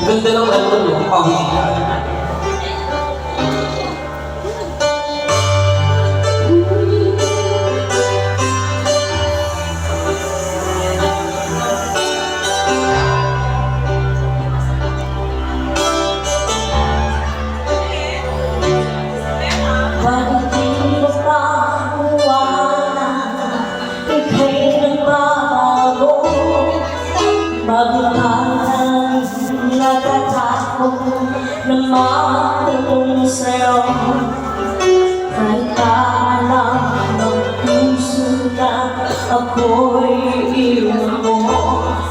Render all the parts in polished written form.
Ganda ng ano, no? Pawila. Magmahal natatakot na makatulong sa'yo. Kahit alam ng puso na ako'y iwan mo,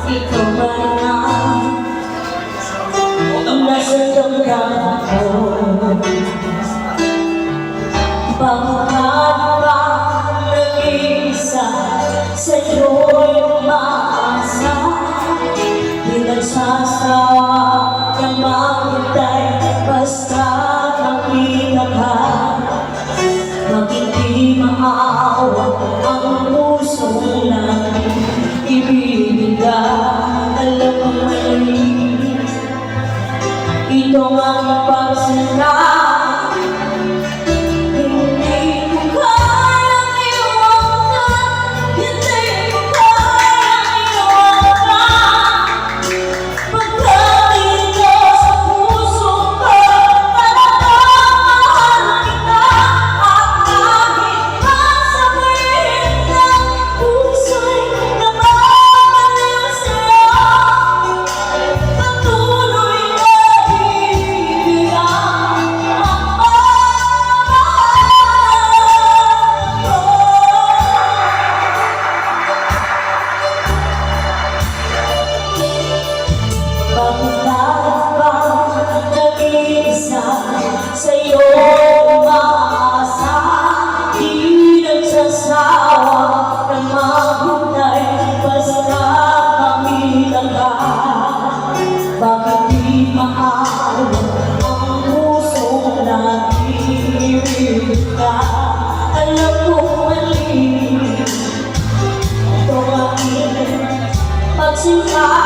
ikaw ba na nasa damdamin ko? Bakit ba nag-iisa sa'yo'y umaasa? Nagsasawa ng makitay basta makita ka. Bakit di maawa ang puso natin ibibigay? Alam mo mali, ito ang pagsira. Sa'yo umaasa, di nagsasawa na maghintay basta makita ka. Bakit di maawa ang puso natin ka? Alam mo mali, ito aking pagsinta.